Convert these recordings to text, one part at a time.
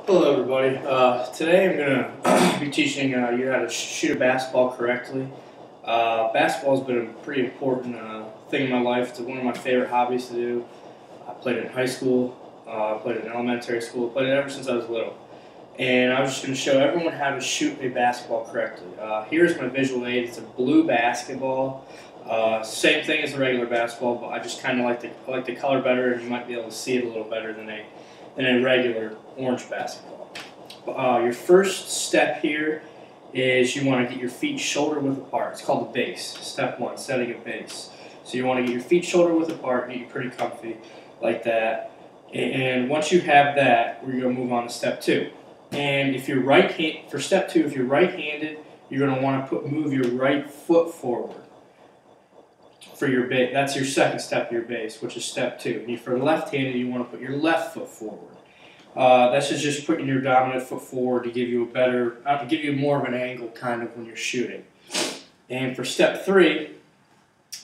Hello everybody. Today I'm going to be teaching you how to shoot a basketball correctly. Basketball has been a pretty important thing in my life. It's one of my favorite hobbies to do. I played it in high school, I played it in elementary school, I played it ever since I was little. And I was just going to show everyone how to shoot a basketball correctly. Here's my visual aid. It's a blue basketball. Same thing as a regular basketball, but I just kind of like the color better, and you might be able to see it a little better than a regular orange basketball. Your first step here is you want to get your feet shoulder width apart. It's called the base. Step one, setting a base. So you want to get your feet shoulder width apart, get you pretty comfy like that. And once you have that, we're going to move on to step two. And if you're for step two, if you're right-handed, you're going to want to move your right foot forward for your base. That's your second step of your base, which is step two. And if you're left-handed, you want to put your left foot forward. That's just putting your dominant foot forward to give you more of an angle kind of when you're shooting. And for step three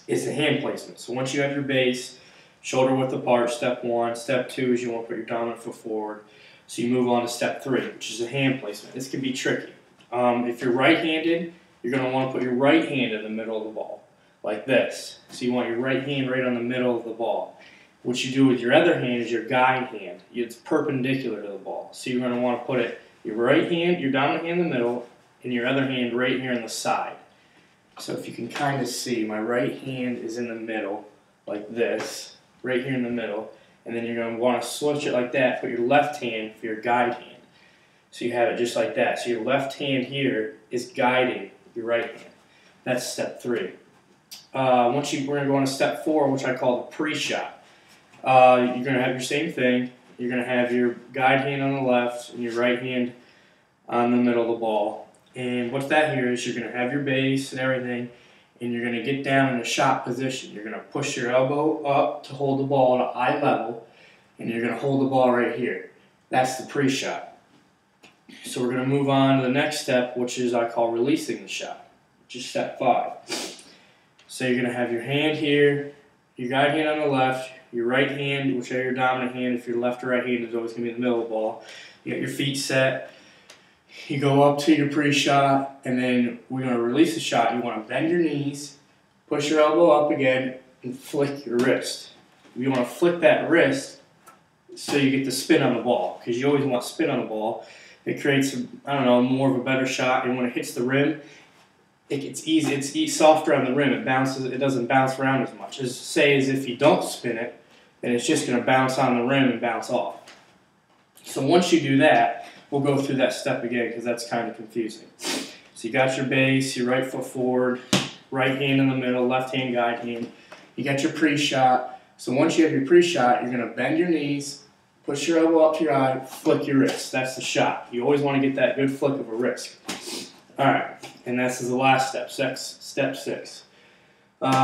is the hand placement. So once you have your base, shoulder width apart, step one. Step two is you want to put your dominant foot forward. So you move on to step three, which is the hand placement. This can be tricky. If you're right-handed, you're going to want to put your right hand in the middle of the ball, like this. So you want your right hand right on the middle of the ball. What you do with your other hand is your guide hand. It's perpendicular to the ball. So you're going to want to put your right hand, your dominant hand in the middle, and your other hand right here on the side. So if you can kind of see, my right hand is in the middle, like this, right here in the middle. And then you're going to want to switch it like that, put your left hand for your guide hand. So you have it just like that. So your left hand here is guiding your right hand. That's step three. We're going to go on to step four, which I call the pre-shot. You're going to have your same thing. You're going to have your guide hand on the left and your right hand on the middle of the ball. And what that here is, you're going to have your base and everything, and you're going to get down in a shot position. You're going to push your elbow up to hold the ball at eye level, and you're going to hold the ball right here. That's the pre-shot. So we're going to move on to the next step, which is I call releasing the shot, which is step five. So you're going to have your hand here, your guide hand on the left, your right hand, whichever your dominant hand, if you're left or right hand, is always going to be in the middle of the ball. You got your feet set. You go up to your pre-shot, and then we're going to release the shot. You want to bend your knees, push your elbow up again, and flick your wrist. You want to flick that wrist so you get the spin on the ball, because you always want spin on the ball. It creates, more of a better shot, and when it hits the rim, it's easy. It's softer on the rim. It bounces. It doesn't bounce around as much. As if you don't spin it, then it's just going to bounce on the rim and bounce off. So once you do that, we'll go through that step again because that's kind of confusing. So you got your base, your right foot forward, right hand in the middle, left hand guide hand. You got your pre-shot. So once you have your pre-shot, you're going to bend your knees, push your elbow up to your eye, flick your wrist. That's the shot. You always want to get that good flick of a wrist. All right, and this is the last step, step six.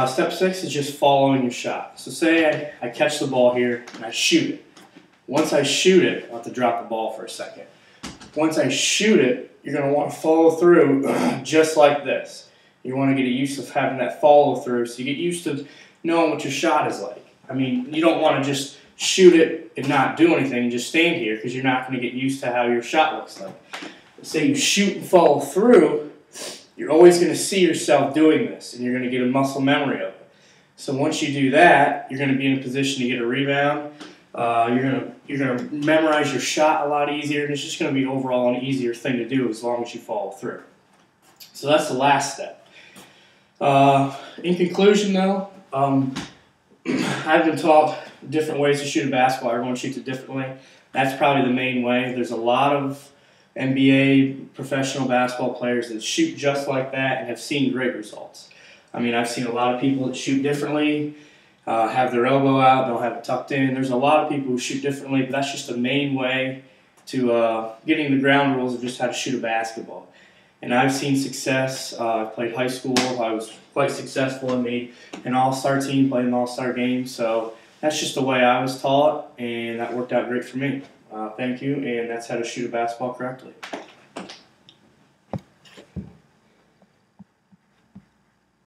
Step six is just following your shot. So say I catch the ball here and I shoot it. Once I shoot it, I'll have to drop the ball for a second. Once I shoot it, you're going to want to follow through just like this. You want to get used to having that follow through, so you get used to knowing what your shot is like. I mean, you don't want to just shoot it and not do anything and just stand here, because you're not going to get used to how your shot looks like. Say you shoot and follow through, you're always going to see yourself doing this, and you're going to get a muscle memory of it. So once you do that, you're going to be in a position to get a rebound. You're gonna memorize your shot a lot easier, and it's just going to be overall an easier thing to do as long as you follow through. So that's the last step. In conclusion, though, I've been taught different ways to shoot a basketball. Everyone shoots it differently. That's probably the main way. There's a lot of NBA professional basketball players that shoot just like that and have seen great results. I mean, I've seen a lot of people that shoot differently, have their elbow out, don't have it tucked in. There's a lot of people who shoot differently, but that's just the main way to getting the ground rules of just how to shoot a basketball. And I've seen success. I played high school. I was quite successful and made an all-star team, played an all-star game. So that's just the way I was taught, and that worked out great for me. Thank you, and that's how to shoot a basketball correctly.